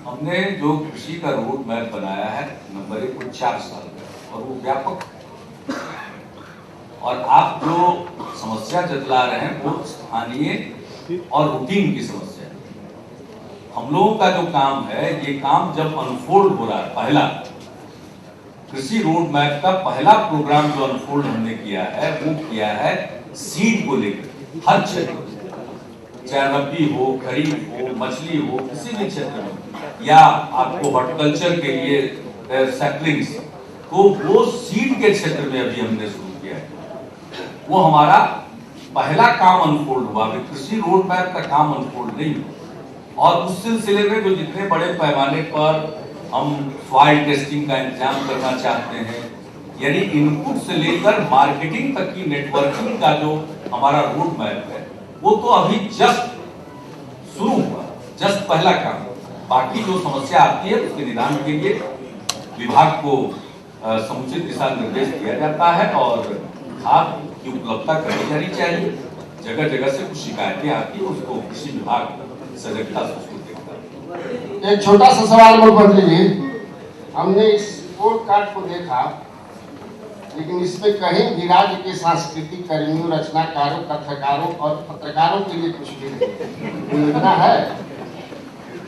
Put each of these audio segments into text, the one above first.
हमने जो कृषि का रोड मैप बनाया है नंबर 1 वो 4 साल का और वो व्यापक, और आप जो समस्या जतला रहे हैं वो स्थानीय और रूटीन की समस्या है। हम लोगों का जो काम है, ये काम जब अनफोल्ड हो रहा है, पहला कृषि रोड मैप का पहला प्रोग्राम जो अनफोल्ड हमने किया है वो किया है सीड को लेकर हर क्षेत्र में, चाहे रबी हो, खरीफ हो, मछली हो, किसी भी क्षेत्र में, या आपको हॉर्टिकल्चर के लिए सैपलिंग्स, तो वो सीड के क्षेत्र में अभी हमने शुरू किया है। वो हमारा पहला काम अनफोल्ड हुआ, अभी कृषि रोड मैप का काम अनफोल्ड नहीं हुआ। और उस सिलसिले में जो जितने बड़े पैमाने पर हम सॉइल टेस्टिंग का इंतजाम करना चाहते हैं, यानी इनपुट से लेकर मार्केटिंग तक की नेटवर्किंग का जो हमारा रोड मैप है, वो तो अभी जस्ट शुरू हुआ, जस्ट पहला काम। बाकी जो समस्या आती है उसके निदान के लिए विभाग को समुचित दिशा निर्देश दिया जाता है और खाद की उपलब्धता करनी जानी चाहिए। जगह जगह से कुछ शिकायतें आती है, उसको कृषि विभाग सजगता से उसको देखता है। एक छोटा सा सवाल मुख्यमंत्री जी, हमने इस रिपोर्ट कार्ड को देखा, लेकिन इसमें कहीं भी राज्य के सांस्कृतिक कर्मियों, रचनाकारों, कथाकारों और पत्रकारों के लिए कुछ भी नहीं योजना है।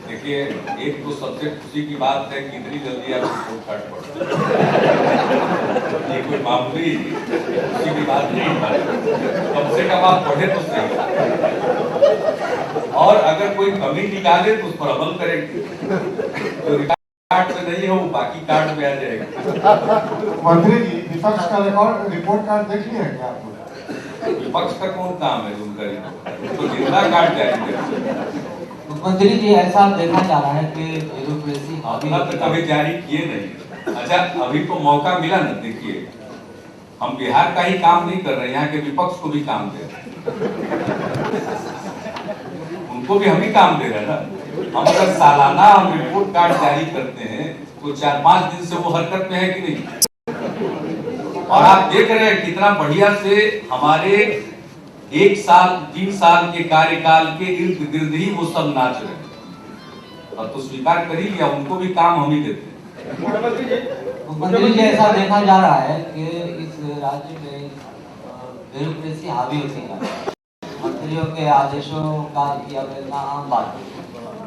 देखिए, एक तो सबसे खुशी की बात है कि इतनी जल्दी आप रिपोर्ट कार्ड पढ़ते, ये कोई मामूली खुशी की बात नहीं है, कम से कम आप पढ़े तो सही, और अगर कोई कमी निकाले तो उस पर अमल करेंगे। तो कार्ड में नहीं हो, बाकी कार्ड में आ जाएगा। मंत्री जी, विपक्ष का रिपोर्ट कार्ड देख लिया है क्या आपने? विपक्ष का कौन काम है उनका रिपोर्ट, तो जितना कार्ड जारी करेंगे। मुख्यमंत्री जी, ऐसा देखा जा रहा है कि ब्यूरोक्रेसी अपना तो कभी जारी किए नहीं। अच्छा, अभी तो मौका मिला ना, देखिए हम बिहार का ही काम नहीं कर रहे, यहाँ के विपक्ष को भी काम दे रहे हैं, उनको भी हम ही काम दे रहे हैं ना। हम अगर सालाना हम रिपोर्ट कार्ड जारी करते हैं तो 4-5 दिन से वो हरकत में है कि नहीं। और आप देख रहे हैं कितना बढ़िया से हमारे 1 साल 3 साल के कार्यकाल के इर्द गिर्द ही वो सब नाच रहे हैं। अब तो स्वीकार कर ही लिया, उनको भी काम हम ही देते हैं। मुख्यमंत्री जी, ऐसा देखा जा रहा है कि इस राज्य में ब्यूरोक्रेसी हावी होती है, मंत्रियों के आदेशों का किया गया आम बात है।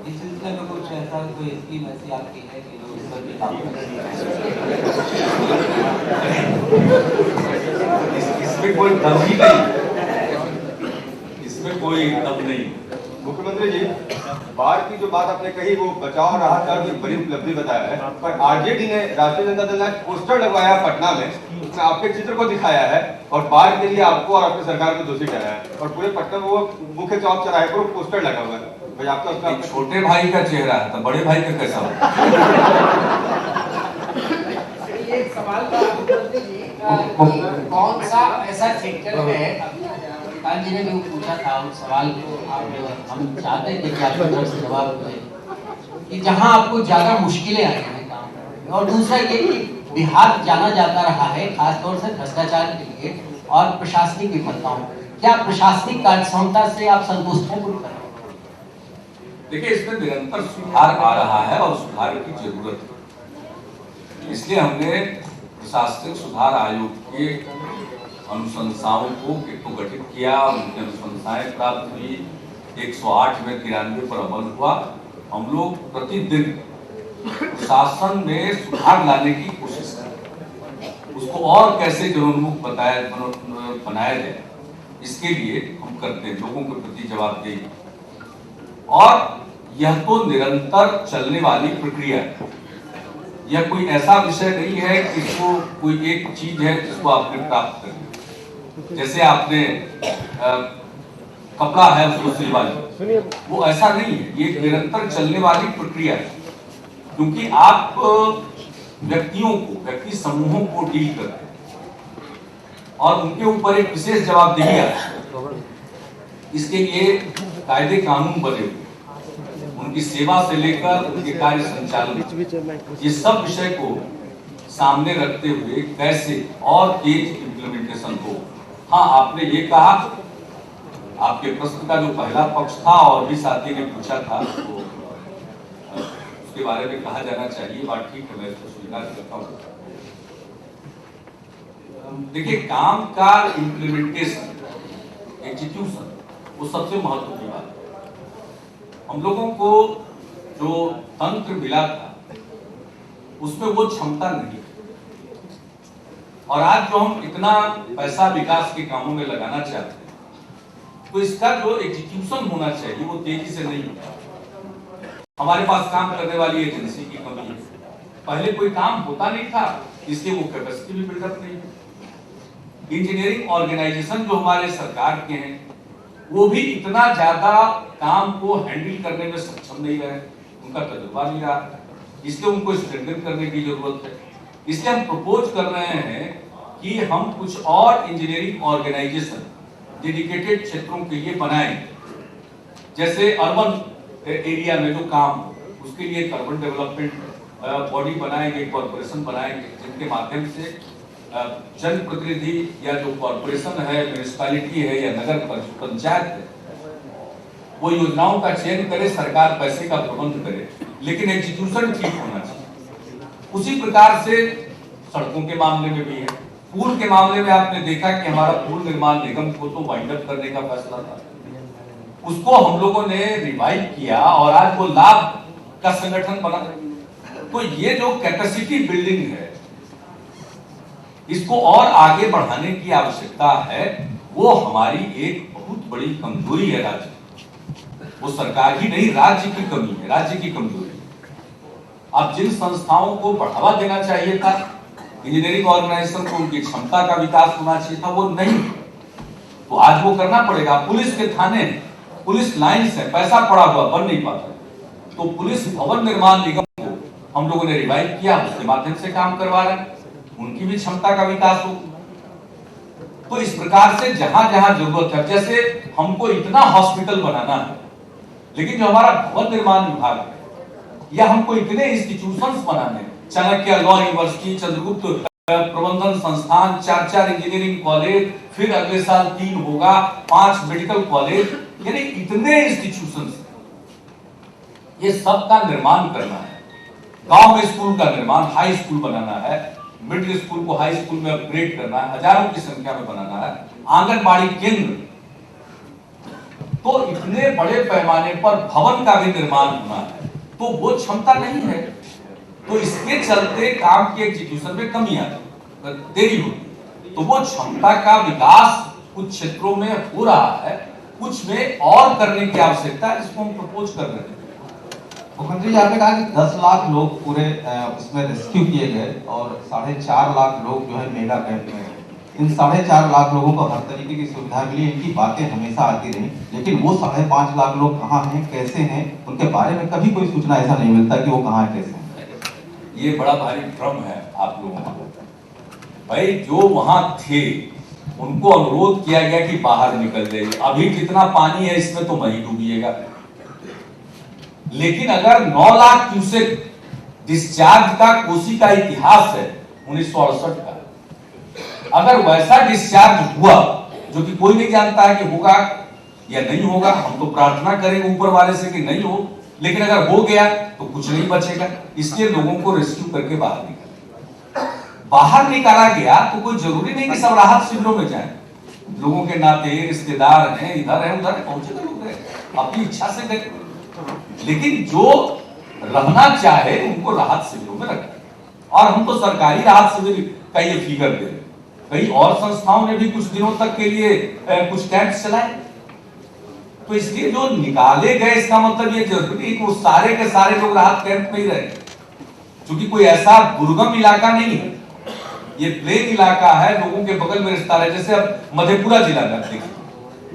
इस सिलसिले में कुछ ऐसा कोई स्कीम ऐसी आपकी है कि जो इस पर भी काम इसमें कोई दम ही नहीं, इसमें कोई दम नहीं। मुख्यमंत्री जी, बाढ़ की जो बात आपने कही वो बचाव राहत का एक बड़ी उपलब्धि बताया है, पर आरजेडी ने, राष्ट्रीय जनता दल ने पोस्टर लगवाया पटना में, उसमें आपके चित्र को दिखाया है और बाढ़ के लिए आपको और अपनी सरकार को दोषी ठहराया है, और पूरे पटना में वो मुख्य चौक चौराहे पर पोस्टर लगा हुआ है। भाई आपका उसका छोटे भाई का चेहरा है तो बड़े भाई का कैसा होगा? एक सवाल था कौन सा ऐसा सेक्टर है, काल जी ने जो पूछा था उस सवाल को हम चाहते थे कि आपकी तरफ से जवाब दें कि जहां आपको ज्यादा मुश्किलें आई हैं काम करने में, और दूसरा ये कि बिहार जाना जाता रहा है खासतौर से भ्रष्टाचार के लिए और प्रशासनिक विफलताओं। क्या प्रशासनिक कार्यक्षमता से आप संतुष्ट हैं? देखिए, इसमें निरंतर सुधार आ रहा है और सुधार की जरूरत है। इसलिए हमने प्रशासनिक सुधार आयोग के अनुशंसाओं को गठित किया, उनकी अनुशंसाएं प्राप्त हुई, 108 में 93 पर अमल हुआ। हम लोग प्रतिदिन प्रशासन में सुधार लाने की कोशिश करें, उसको और कैसे जनोन्मुख बनाया जाए, इसके लिए हम करते हैं, लोगों के प्रति जवाबदेही। और यह तो निरंतर चलने वाली प्रक्रिया है, यह कोई ऐसा विषय नहीं है कि इसको कोई एक चीज है जिसको आपने प्राप्त कर लिया। जैसे आपने कपड़ा है उसको सिलवा लिया, वो ऐसा नहीं है, ये निरंतर चलने वाली प्रक्रिया है, क्योंकि आप व्यक्तियों को, व्यक्ति समूहों को डील करते हैं और उनके ऊपर एक विशेष जवाबदेही आती है। इसके लिए कायदे कानून बने हुए, उनकी सेवा से लेकर उनके कार्य संचालन, ये सब विषय को सामने रखते हुए कैसे और तेज इम्प्लीमेंटेशन हो। हाँ, आपने ये कहा, आपके प्रश्न का जो पहला पक्ष था और भी साथी ने पूछा था, तो उसके बारे में कहा जाना चाहिए, बात ठीक है, मैं इसको स्वीकार करता हूँ। देखिए, काम का इम्प्लीमेंटेशन, एग्जीक्यूशन, वो सबसे महत्वपूर्ण बात है। हम लोगों को जो तंत्र मिला था उसमें वो क्षमता नहीं, और आज जो हम इतना पैसा विकास के कामों में लगाना चाहते हैं, तो इसका जो एग्जीक्यूशन होना चाहिए वो तेजी से नहीं होता। हमारे पास काम करने वाली एजेंसी की कमी है, पहले कोई काम होता नहीं था, इसलिए वो कैपेसिटी भी बिल्डअप नहीं है। इंजीनियरिंग ऑर्गेनाइजेशन जो हमारे सरकार के हैं, वो भी इतना ज्यादा काम को हैंडल करने में सक्षम नहीं रहे, उनका तजुर्बा नहीं रहा, इसलिए उनको स्ट्रेंथन करने की जरूरत है। इसलिए हम प्रपोज कर रहे हैं कि हम कुछ और इंजीनियरिंग ऑर्गेनाइजेशन डेडिकेटेड क्षेत्रों के लिए बनाएं, जैसे अर्बन एरिया में जो काम हो उसके लिए एक अर्बन डेवलपमेंट बॉडी बनाएंगे, कॉर्पोरेशन बनाएंगे, जिनके माध्यम से जनप्रतिनिधि या जो कॉर्पोरेशन है, म्यूनिसिपैलिटी है या नगर पंचायत है, वो योजनाओं का चयन करे, सरकार पैसे का प्रबंध करे, लेकिन एग्जीक्यूशन ठीक होना चाहिए। उसी प्रकार से सड़कों के मामले में भी है। पुल के मामले में आपने देखा कि हमारा पुल निर्माण निगम को तो वाइंड अप करने का फैसला था, उसको हम लोगों ने रिवाइव किया और आज वो लाभ का संगठन बना। तो ये जो कैपेसिटी बिल्डिंग है, इसको और आगे बढ़ाने की आवश्यकता है। वो हमारी एक बहुत बड़ी कमजोरी है राज्य, वो सरकार ही नहीं, राज्य की कमी है, राज्य की कमजोरी। अब जिन संस्थाओं को बढ़ावा देना चाहिए था, इंजीनियरिंग ऑर्गेनाइजेशन को उनकी क्षमता का विकास होना चाहिए था, वो नहीं, तो आज वो करना पड़ेगा। पुलिस के थाने, पुलिस लाइन्स है, पैसा पड़ा हुआ, बन नहीं पाता, तो पुलिस भवन निर्माण निगम को हम लोगों ने रिवाइव किया, उसके माध्यम से काम करवा रहे हैं, उनकी भी क्षमता का विकास हो। तो इस प्रकार से जहां जहां जरूरत है, जैसे हमको इतना हॉस्पिटल बनाना है, लेकिन जो हमारा भवन निर्माण विभाग है, या हमको इतने इंस्टीट्यूशंस बनाने, चाणक्य लॉ यूनिवर्सिटी, चंद्रगुप्त प्रबंधन संस्थान, 4 इंजीनियरिंग कॉलेज, फिर अगले साल 3 होगा, 5 मेडिकल कॉलेज, यानी इतने इंस्टीट्यूशंस, ये सब का निर्माण करना है। गांव में स्कूल का निर्माण, हाई स्कूल बनाना है, मिडिल स्कूल को हाई स्कूल में अपग्रेड करना है, हजारों की संख्या में बनाना है, आंगनबाड़ी केंद्र, तो इतने बड़े पैमाने पर भवन का भी निर्माण होना है, तो वो क्षमता नहीं है। तो इसके चलते काम के एग्जीक्यूशन में कमी आती, देरी होती। तो वो क्षमता का विकास कुछ क्षेत्रों में हो रहा है, कुछ में और करने की आवश्यकता है, जिसको हम प्रपोज कर रहे हैं। मुख्यमंत्री जी, आपने कहा कि 10 लाख लोग पूरे उसमें रेस्क्यू किए गए और 4.5 लाख लोग जो है मेगा कैंप में। इन 4.5 लाख लोगों को हर तरीके की सुविधा मिली, इनकी बातें हमेशा आती रही, लेकिन वो 5.5 लाख लोग कहाँ हैं, कैसे हैं, उनके बारे में कभी कोई सूचना ऐसा नहीं मिलता कि वो कहाँ है, कैसे हैं। ये बड़ा भारी भ्रम है आप लोगों का। भाई जो वहां थे उनको अनुरोध किया गया कि बाहर निकल जाइए, अभी जितना पानी है इसमें तो वहीं डूबिएगा। लेकिन अगर 9 लाख क्यूसेक डिस्चार्ज का कोसी का इतिहास है 1968 का, अगर वैसा डिस्चार्ज हुआ, जो कि कोई नहीं जानता है कि होगा या नहीं होगा, हम तो प्रार्थना करेंगे ऊपर वाले से कि नहीं हो, लेकिन अगर हो गया तो कुछ नहीं बचेगा। इसलिए लोगों को रेस्क्यू करके बाहर निकाला गया। तो कोई जरूरी नहीं कि सब राहत शिविरों में जाएं, लोगों के नाते रिश्तेदार हैं, इधर है उधर पहुंचे तो लोग रहे, अपनी इच्छा से गए, लेकिन जो रहना चाहे उनको राहत शिविरों में रखें। और हम तो सरकारी राहत शिविर का ये फिगर दे रहे, कई और संस्थाओं ने भी कुछ दिनों तक के लिए कुछ कैंप चलाए। तो इसलिए जो निकाले गए, इसका मतलब ये जरूरी नहीं कि वो सारे के सारे लोग राहत कैंप में ही रहे, क्योंकि कोई ऐसा दुर्गम इलाका नहीं है, ये प्लेन इलाका है, लोगों के बगल में रिश्तेदार है। जैसे अब मधेपुरा जिला में देखिए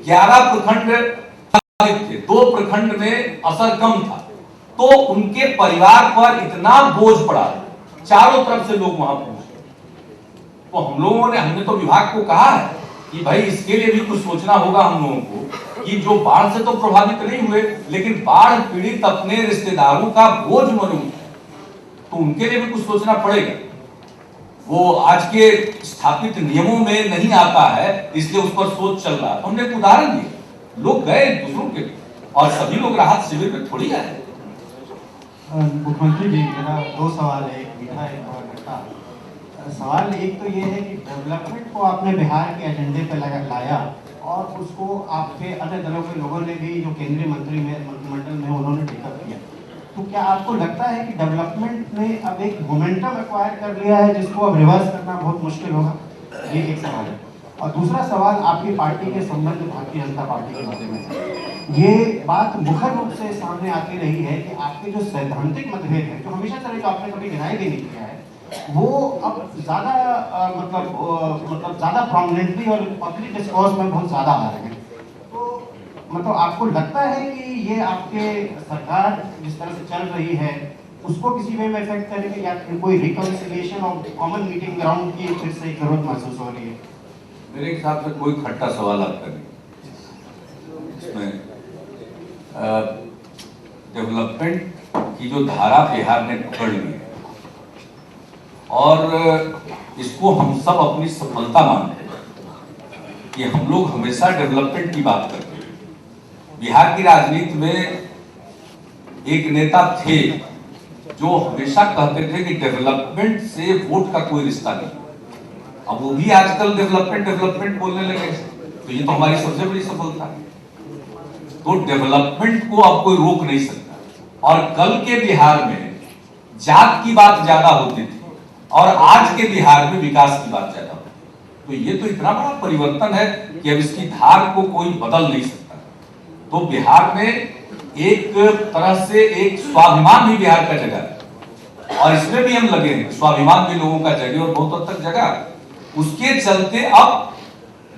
11 प्रखंड थे, 2 प्रखंड में असर कम था, तो उनके परिवार पर इतना बोझ पड़ा, चारों तरफ से लोग वहां पहुंचे। तो हमने तो विभाग को कहा है कि भाई इसके लिए भी कुछ सोचना होगा हम लोगों को, कि जो बाढ़ से तो प्रभावित नहीं हुए, लेकिन बाढ़ पीड़ित अपने रिश्तेदारों का बोझ मौजूद है, तो उनके लिए भी कुछ सोचना पड़ेगा। वो आज के स्थापित नियमों में नहीं आता है, इसलिए उस पर सोच चल रहा है। हमने एक उदाहरण दिया, लोग गए दूसरों के लिए, और सभी लोग राहत शिविर में थोड़ी आए। मुख्यमंत्री जी, मेरा दो सवाल है, एक मीठा एक और खट्टा। सवाल एक तो ये है कि डेवलपमेंट को आपने बिहार के एजेंडे पे लाया और उसको आपके अन्य दलों के लोगों ने भी, जो केंद्रीय मंत्रिमंडल में उन्होंने टेकअप किया। तो क्या आपको लगता है कि डेवलपमेंट ने अब एक मोमेंटम एक्वायर कर लिया है जिसको अब रिवर्स करना बहुत मुश्किल होगा? ये एक सवाल है। और दूसरा सवाल आपकी पार्टी के संबंध भारतीय जनता पार्टी के बारे में है। ये बात मुखर रूप से सामने आती रही है कि आपके जो सैद्धांतिक मतभेद है, जो हमेशा से जो आपने कभी डिनाई भी नहीं किया है, वो अब ज्यादा मतलब ज्यादा प्रोमिनेंटली और पब्लिक डिस्कोर्स में बहुत ज्यादा आ रहे हैं। तो मतलब आपको लगता है कि ये आपके सरकार जिस तरह से चल रही है उसको किसी वे में इफेक्ट करेंगे, या फिर कोई रिकंसिलिएशन और कॉमन मीटिंग ग्राउंड की फिर से जरूरत महसूस हो रही है? मेरे हिसाब से कोई खट्टा सवाल आपका नहीं। इसमें डेवलपमेंट की जो धारा बिहार ने पकड़ ली है और इसको हम सब अपनी सफलता मानते हैं कि हम लोग हमेशा डेवलपमेंट की बात करते हैं। बिहार की राजनीति में एक नेता थे जो हमेशा कहते थे कि डेवलपमेंट से वोट का कोई रिश्ता नहीं। अब वो भी आजकल डेवलपमेंट बोलने लगे, तो ये तो हमारी सबसे बड़ी सफलता है। तो डेवलपमेंट को अब कोई रोक नहीं सकता। और कल के बिहार में जात की बात ज्यादा होती थी और आज के बिहार में विकास की बात ज्यादा होती है। तो ये तो इतना बड़ा परिवर्तन है कि अब इसकी धार को कोई बदल नहीं सकता। तो बिहार में एक तरह से एक स्वाभिमान भी बिहार का जगह है और इसमें भी हम लगे हैं। स्वाभिमान भी लोगों का जगह और बहुत हद तक जगह। उसके चलते अब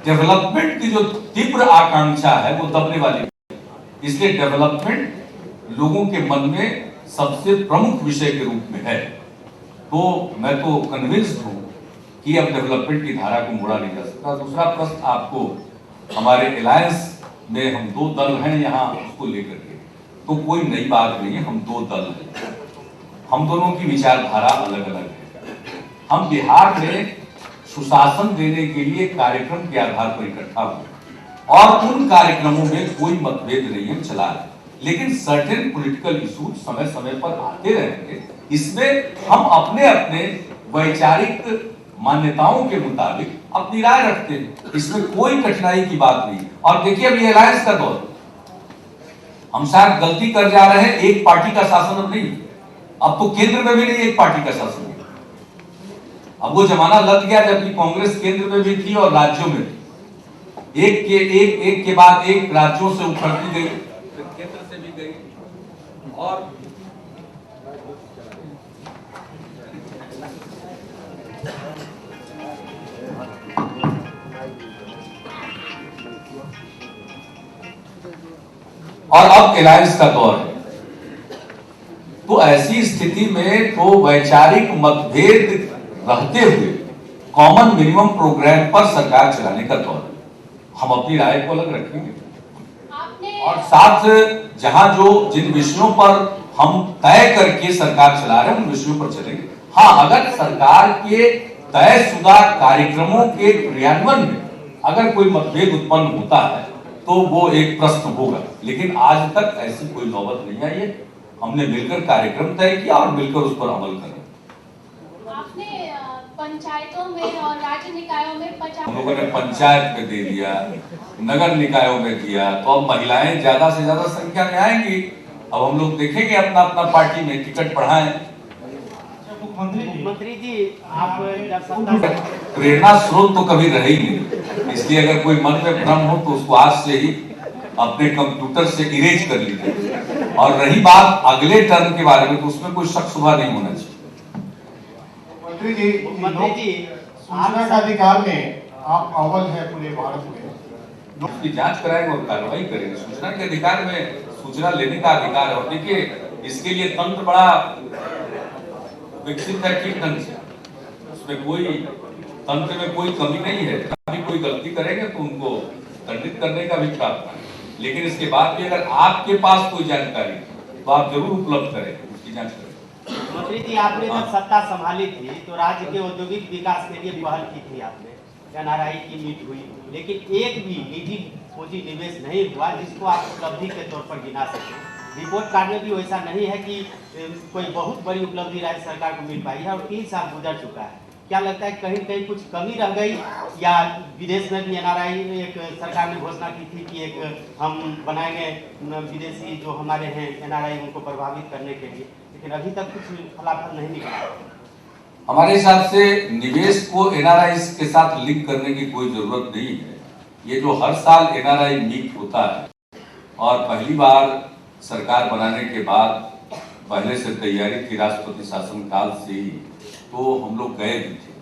डेवलपमेंट की जो तीव्र आकांक्षा है वो दबने वाली है। इसलिए डेवलपमेंट लोगों के मन में सबसे प्रमुख विषय के रूप में है। तो मैं तो कन्विंस्ड हूं कि अब डेवलपमेंट की धारा को मोड़ा नहीं जा सकता। दूसरा प्रश्न आपको, हमारे अलायंस में हम दो दल हैं यहाँ, उसको लेकर के तो कोई नई बात नहीं है। हम दो दल हैं, हम दोनों की विचारधारा अलग अलग है। हम बिहार में सुशासन देने के लिए कार्यक्रम के आधार पर इकट्ठा हुए और उन कार्यक्रमों में कोई मतभेद नहीं हम चला रहे, लेकिन सर्टेन पॉलिटिकल इशू समय समय पर आते रहेंगे। इसमें हम अपने अपने वैचारिक मान्यताओं के मुताबिक अपनी राय रखते हैं। इसमें कोई कठिनाई की बात नहीं। और देखिए अब ये अलायंस का दौर, हम शायद गलती कर जा रहे हैं। एक पार्टी का शासन अब नहीं, अब तो केंद्र में भी नहीं एक पार्टी का शासन। अब वो जमाना लग गया जबकि कांग्रेस केंद्र में भी थी और राज्यों में भी। एक के बाद एक राज्यों से उखड़ती गई, केंद्र से भी गई। और अब अलायंस का दौर है। तो ऐसी स्थिति में तो वैचारिक मतभेद रहते हुए कॉमन मिनिमम प्रोग्राम पर सरकार चलाने का दौर है। हम अपनी राय को अलग रखेंगे और साथ जहां जो जिन विषयों पर हम तय करके सरकार चला रहे हैं उन विषयों पर चलेंगे। हाँ, अगर सरकार के तयशुदा कार्यक्रमों के क्रियान्वयन में अगर कोई मतभेद उत्पन्न होता है तो वो एक प्रश्न होगा, लेकिन आज तक ऐसी कोई नौबत नहीं आई है। हमने मिलकर कार्यक्रम तय किया और मिलकर उस पर अमल करें। आपने पंचायतों में और राज्य निकायों में हम लोगों ने पंचायत में दे दिया, नगर निकायों में दिया, तो अब महिलाएं ज्यादा से ज्यादा संख्या में आएंगी। अब हम लोग देखेंगे अपना अपना पार्टी में टिकट बढ़ाएं। मुख्यमंत्री जी, आप प्रेरणा स्रोत तो कभी रहे ही नहीं, इसलिए अगर कोई मन में भ्रम हो तो उसको आज से ही अपने कंप्यूटर से इरेज कर लीजिए। और रही बात अगले टर्म के बारे में, तो उसमें कोई शक शुबा नहीं होना चाहिए। मुख्यमंत्री जी, सूचना का अधिकार में आप अव्वल है पूरे भारत में। उसकी जांच कराएंगे और कार्रवाई करेंगे। सूचना के अधिकार में सूचना लेने का अधिकार है। और देखिए, इसके लिए तंत्र बड़ा विकसित है ठीक ढंग से। उसमें कोई तंत्र में कोई कमी नहीं है। कभी कोई गलती करेंगे तो उनको दंडित करने का भी प्रावधान है। लेकिन इसके बाद भी अगर आपके पास कोई जानकारी तो आप जरूर उपलब्ध करें, उसकी जांच करें। मंत्री जी, आपने जब सत्ता संभाली थी तो राज्य के औद्योगिक विकास के लिए पहल की थी आपने। एनआरआई की मीट हुई, लेकिन एक भी निजी पूंजी निवेश नहीं हुआ जिसको आप उपलब्धि के तौर पर गिना सकें। रिपोर्ट कार्ड में भी वैसा नहीं है कि कोई बहुत बड़ी उपलब्धि राज्य सरकार को मिल पाई है, और 3 साल गुजर चुका है। क्या लगता है कहीं कहीं कुछ कमी रह गई, या विदेश में भी एनआरआई एक सरकार ने घोषणा की थी कि एक हम बनाएंगे विदेशी जो हमारे हैं एनआरआई उनको प्रभावित करने के लिए, लेकिन अभी तक कुछ फलाफल नहीं निकला। हमारे हिसाब से निवेश को एनआरआई के साथ लिंक करने की कोई जरूरत नहीं है। ये जो हर साल एनआरआई मीट होता है, और पहली बार सरकार बनाने के बाद पहले से तैयारी थी राष्ट्रपति शासनकाल से ही, तो हम लोग गए भी थे।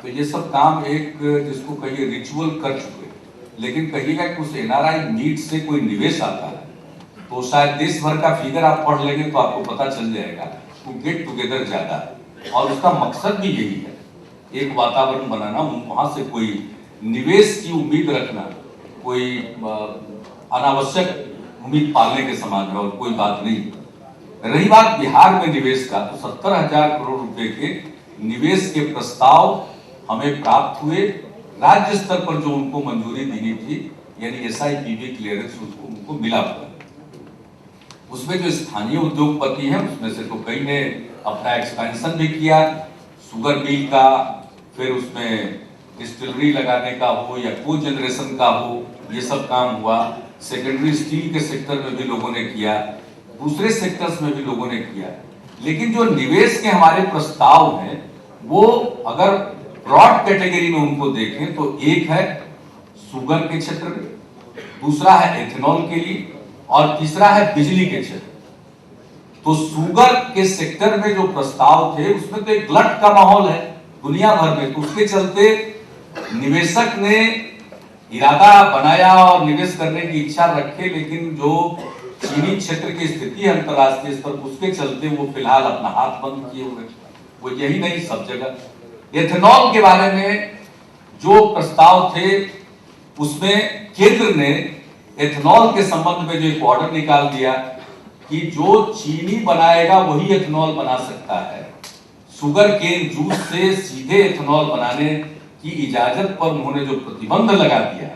तो ये सब काम एक जिसको कहिए रिचुअल कर चुके, लेकिन कहिएगा कि उस एनआरआई मीट से कोई निवेश आता है तो शायद देश भर का फिगर आप पढ़ लेंगे तो आपको पता चल जाएगा तो गेट टुगेदर ज्यादा है, और उसका मकसद भी यही है, एक वातावरण बनाना, वहां से कोई निवेश की उम्मीद रखना कोई अनावश्यक उम्मीद पालने के समान है और कोई बात नहीं। रही बात बिहार में निवेश का, तो 70,000 करोड़ रुपए के निवेश के प्रस्ताव हमें प्राप्त हुए। राज्य स्तर पर जो उनको मंजूरी देनी थी, यानी SIPB क्लियरेंस उनको मिला हुआ। उसमें जो स्थानीय उद्योगपति हैं उसमें से तो कई ने अपना एक्सपेंशन भी किया, शुगर मिल का, फिर उसमें डिस्टिलरी लगाने का हो या को जनरेशन का हो, ये सब काम हुआ। सेकेंडरी स्टील के सेक्टर में भी लोगों ने किया, दूसरे सेक्टर्स में भी लोगों ने किया। लेकिन जो निवेश के हमारे प्रस्ताव हैं वो अगर ब्रॉड कैटेगरी में उनको देखें तो एक है शुगर के क्षेत्र में, दूसरा है एथेनॉल के लिए, और तीसरा है बिजली के क्षेत्र। तो शुगर के सेक्टर में जो प्रस्ताव थे उसमें तो एक ग्लट का माहौल है दुनिया भर में, तो उसके चलते निवेशक ने इरादा बनाया और निवेश करने की इच्छा रखे, लेकिन जो चीनी क्षेत्र की स्थिति है अंतरराष्ट्रीय स्तर, उसके चलते वो फिलहाल अपना हाथ बंद किए हुए। वो यही नहीं, सब जगह। एथेनॉल के बारे में जो प्रस्ताव थे उसमें केंद्र ने एथेनॉल के संबंध में जो एक ऑर्डर निकाल दिया कि जो चीनी बनाएगा वही एथेनॉल बना सकता है। शुगर केन जूस से सीधे एथेनॉल बनाने की इजाजत पर उन्होंने जो प्रतिबंध लगा दिया,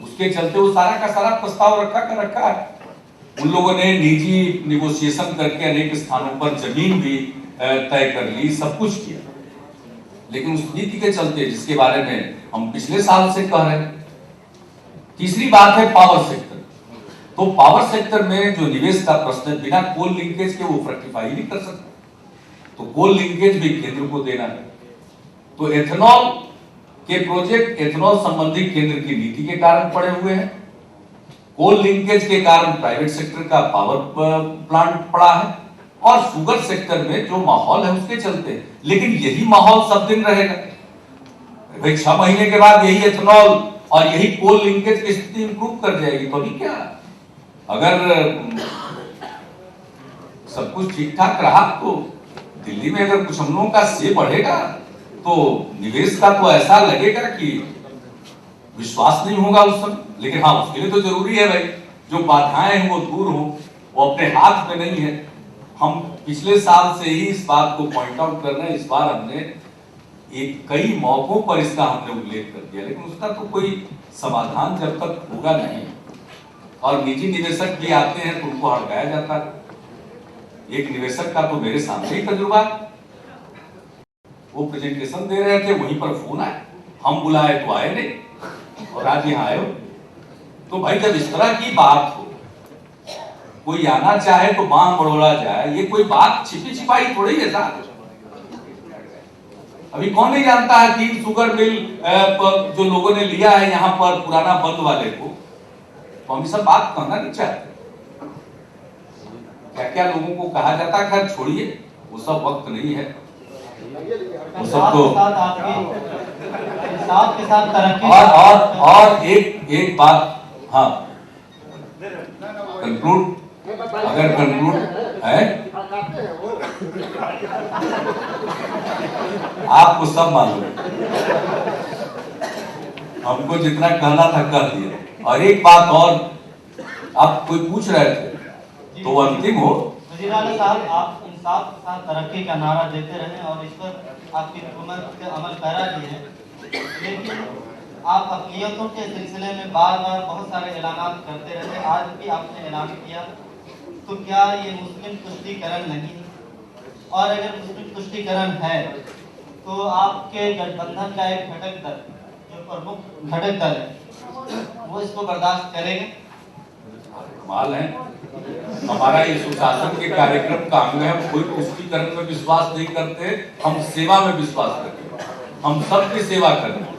उसके चलते वो सारा का सारा प्रस्ताव रखा है। उन लोगों ने निजी निगोशिएशन करके अनेक स्थानों पर जमीन भी तय कर ली, सब कुछ किया, लेकिन उस नीति के चलते जिसके बारे में हम पिछले साल से कह रहे हैं। तीसरी बात है पावर सेक्टर। तो पावर सेक्टर में जो निवेश का प्रश्न है, बिना कोल लिंकेज के वो फ्रक्टिफाई नहीं कर सकते, तो कोल लिंकेज भी केंद्र को देना है। तो एथेनॉल के प्रोजेक्ट एथेनॉल संबंधी केंद्र की नीति के कारण पड़े हुए हैं, कोल लिंकेज के कारण प्राइवेट सेक्टर का पावर प्लांट पड़ा है, और शुगर सेक्टर में जो माहौल है उसके चलते। लेकिन यही माहौल सब दिन रहेगा भाई, 6 महीने के बाद यही एथेनॉल और यही कोल लिंकेज की स्थिति इंप्रूव कर जाएगी, तो अभी क्या, अगर सब कुछ ठीक ठाक रहा तो दिल्ली में अगर कुछ हम लोगों का से बढ़ेगा तो निवेश का तो ऐसा लगेगा कि विश्वास नहीं होगा उस समय। लेकिन हाँ, उसके लिए तो जरूरी है भाई जो बाधाएं हैं वो दूर हो, वो अपने हाथ में नहीं है। हम पिछले साल से ही इस बात को पॉइंट आउट कर रहे हैं, इस बार हमने एक कई मौकों पर इसका हमने उल्लेख कर दिया, लेकिन उसका तो कोई समाधान जब तक होगा नहीं, और निजी निवेशक भी आते हैं तो उनको हड़काया जाता है। एक निवेशक का तो मेरे सामने ही तजुर्बा, वो प्रेजेंटेशन दे रहे थे, वहीं पर फोन आया, हम बुलाए तो आए नहीं और आज यहाँ आए हो। तो भाई जब इस तरह की बात हो, कोई आना चाहे तो मांग मड़ोड़ा जाए, ये कोई बात छिपी छिपाई थोड़ी है साहब। अभी कौन नहीं जानता है 3 शुगर मिल जो लोगों ने लिया है यहाँ पर पुराना बंद वाले को, तो हम सब बात कहना नहीं चाहते। क्या क्या लोगों को कहा जाता है, खैर छोड़िए, वो सब वक्त नहीं है, वो सब तो के साथ तरक्की और एक बात, हाँ कंक्लूड, अगर कंक्लूड है, आपको सब मालूम है, हमको जितना कहना था कह दिया। और एक बात और, आप कोई पूछ रहे थे तो अंतिम हो। वज़ीर-ए-आला साहब, आप इंसाफ के साथ तरक्की का नारा देते रहे और इस पर आपकी हुकूमत अमल करा दी है, लेकिन आप अक़लियतों के सिलसिले में बार बार बहुत सारे ऐलानात करते रहे। आज भी आपने ऐलान किया तो क्या ये मुस्लिम तुष्टीकरण नहीं है? और अगर मुस्लिम तुष्टीकरण है तो आपके गठबंधन का एक घटक दल, जो प्रमुख घटक दल है, वो इसको बर्दाश्त करेगा? कमाल है, हमारा ये सुशासन के कार्यक्रम का अंग है। हम कोई पुष्टिकरण में विश्वास नहीं करते, हम सेवा में विश्वास करते हैं, हम सबकी सेवा करते हैं।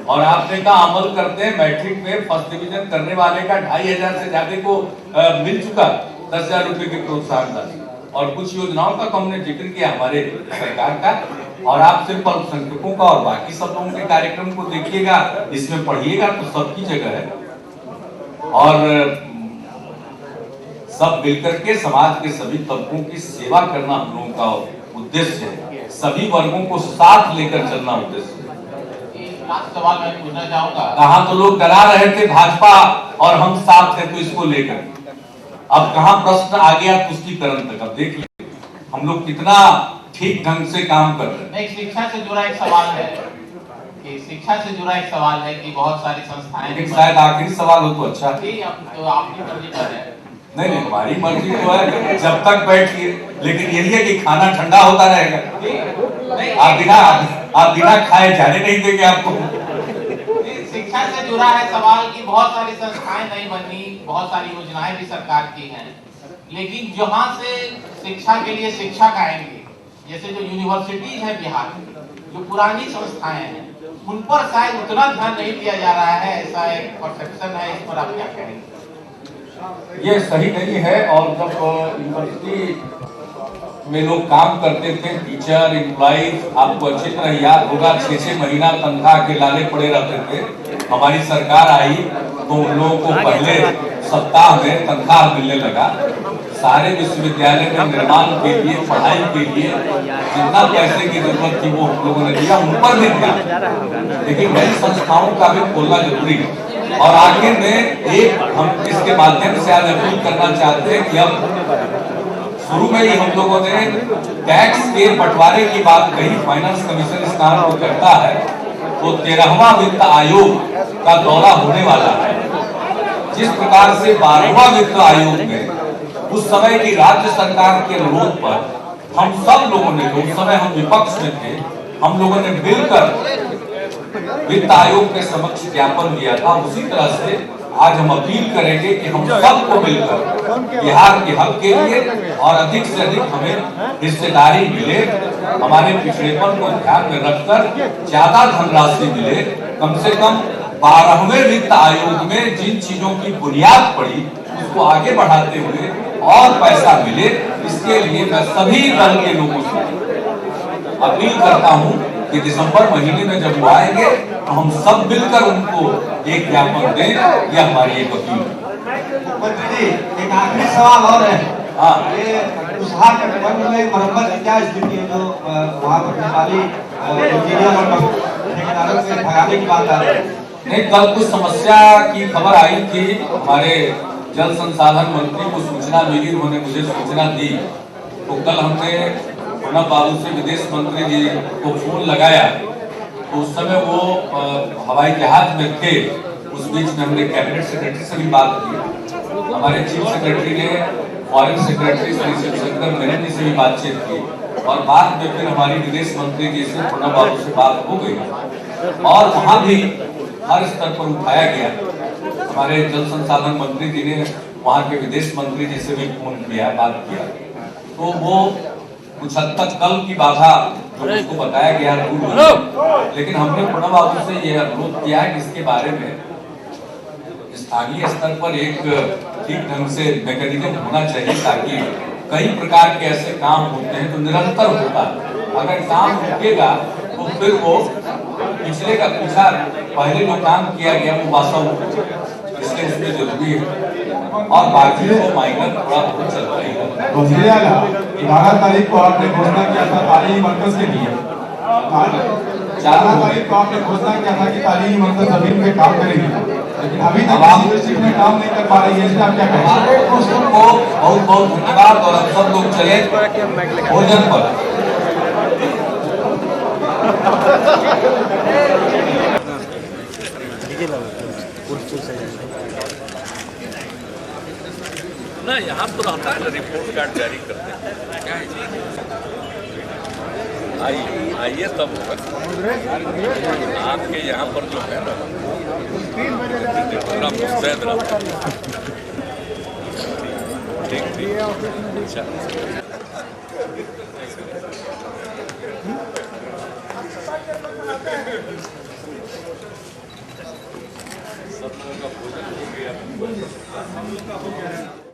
और आपने कहा अमल करते हैं, मैट्रिक में फर्स्ट डिवीजन करने वाले का 2500 से ज्यादा को मिल चुका 10,000 रुपए की प्रोत्साहन राशि। और कुछ योजनाओं का तो हमने जिक्र किया हमारे सरकार का, और आप सिर्फ अल्पसंख्यकों का और बाकी सब लोगों के कार्यक्रम को देखिएगा, इसमें पढ़िएगा तो सबकी जगह है। और सब मिलकर के समाज के सभी तबकों की सेवा करना हम लोगों का उद्देश्य है, सभी वर्गों को साथ लेकर चलना उद्देश्य है। लास्ट सवाल मैं पूछना चाहूंगा, कहाँ तो लोग डरा रहे थे भाजपा और हम साथ थे, तो इसको लेकर अब कहाँ प्रश्न आ गया तुष्टीकरण तक। अब देख लीजिए हम लोग कितना ठीक ढंग से काम कर रहे हैं। शिक्षा से जुड़ा एक सवाल है कि शिक्षा से जुड़ा एक सवाल है कि बहुत सारी संस्थाएं, लेकिन शायद आखिरी सवाल हो तो अच्छा। तो आपकी मर्जी पर है। नहीं, हमारी मर्जी तो है जब तक बैठिए, लेकिन ये है कि खाना ठंडा होता रहेगा। आप बिना खाए जाने नहीं देंगे आपको। शिक्षा से जुड़ा है सवाल कि बहुत सारी संस्थाएं नहीं बनी, बहुत सारी योजनाएं भी सरकार की हैं, लेकिन जहां से शिक्षा के लिए शिक्षक आएंगे, जैसे जो यूनिवर्सिटीज है बिहार में, जो पुरानी संस्थाएं हैं, उन पर शायद उतना ध्यान नहीं दिया जा रहा है, ऐसा एक परसेप्शन है। इस पर आप क्या कहेंगे? ये सही नहीं है। और जब यूनिवर्सिटी में लोग काम करते थे, टीचर एम्प्लॉइज, आपको अच्छी तरह याद होगा 6-6 महीना तनख्वाह के लाले पड़े रहते थे। हमारी सरकार आई तो उन लोगों को पहले सप्ताह में तनख्वाह मिलने लगा। सारे विश्वविद्यालय में निर्माण के लिए, पढ़ाई के लिए जितना पैसे की जरूरत थी वो हम लोगों ने दिया, उन पर भी दिया, लेकिन नई संस्थाओं का भी खोलना जरूरी है। और आखिर में एक हम इसके माध्यम से आज अपील करना चाहते हैं कि अब शुरू में ही हम लोगों ने टैक्स के बंटवारे की बात कही, फाइनेंस कमीशन इस काम को करता है, तो 13वां वित्त आयोग का दौरा होने वाला है। जिस प्रकार से 12वां वित्त आयोग में उस समय की राज्य सरकार के अनुरोध पर हम सब लोगों ने, उस समय हम विपक्ष में थे, हम लोगों ने मिलकर वित्त आयोग के समक्ष ज्ञापन दिया था, उसी तरह से आज हम अपील करेंगे कि हम सबको मिलकर बिहार के हक के लिए और अधिक से अधिक हमें हिस्सेदारी मिले, हमारे पिछड़ेपन को ध्यान में रखकर ज्यादा धनराशि मिले। कम से कम 12वें वित्त आयोग में जिन चीजों की बुनियाद पड़ी उसको आगे बढ़ाते हुए और पैसा मिले, इसके लिए मैं सभी दल के लोगों से अपील करता हूँ कि दिसंबर महीने में जब वो आएंगे तो हम सब मिलकर उनको एक ज्ञापन दें। यह हमारी एक अपील है। एक आखिरी सवाल और है। हाँ, ये कुशहार तटबंध में मरम्मत की क्या स्थिति है? जो वहाँ पर नेपाली इंजीनियर और ठेकेदारों से भगाने की बात आ रही है। नहीं, कल कुछ समस्या की खबर आई थी, हमारे जल संसाधन मंत्री को सूचना मिली, उन्होंने मुझे सूचना दी, तो कल हमने प्रणब बाबू से विदेश मंत्री जी को फोन लगाया, तो उस समय वो हवाई जहाज में थे। उस बीच में हमने कैबिनेट सेक्रेटरी से भी बात की, हमारे चीफ सेक्रेटरी ने फॉरेन सेक्रेटरी श्री शिवशंकर मेनन जी से भी बातचीत की, और बाद में फिर हमारी विदेश मंत्री जी से प्रणब बाबू से बात हो गई, और वहाँ भी हर स्तर पर उठाया गया। हमारे जल संसाधन मंत्री जी ने वहाँ के विदेश मंत्री जी से भी फोन किया, बात किया, तो वो कुछ हद तक कल की बाधा जो उसको बताया गया दूर हो, लेकिन हमने प्रणब बाबू से यह अनुरोध किया है कि इसके बारे में स्थानीय स्तर पर एक ठीक ढंग से मैकेनिज्म होना चाहिए, ताकि कई प्रकार के ऐसे काम होते हैं तो निरंतर होता है। अगर काम रुकेगा तो फिर वो पिछले का पीछा, पहले जो काम किया गया वो वास्तव, इसलिए उसमें जरूरी है। और बाकी को माइनर थोड़ा बहुत चलता ही है। 11 तारीख को आपने घोषणा किया था तालीमी मरकज के लिए, 4 तारीख को आपने घोषणा किया था कि तालीमी मरकज जमीन पे काम करेगी, लेकिन अभी तक यूनिवर्सिटी में काम नहीं कर पा रही है, इसलिए आप क्या कहेंगे? को बहुत बहुत धन्यवाद, और अब सब लोग चले भोजन पर। ना यहाँ तो रहता है ना, रिपोर्ट कार्ड जारी करते हैं। आइए तब आपके यहाँ पर जो है ना पूरा मुस्तैद रहता है। ठीक ठीक, अच्छा। सब लोगों का भोजन हो गया।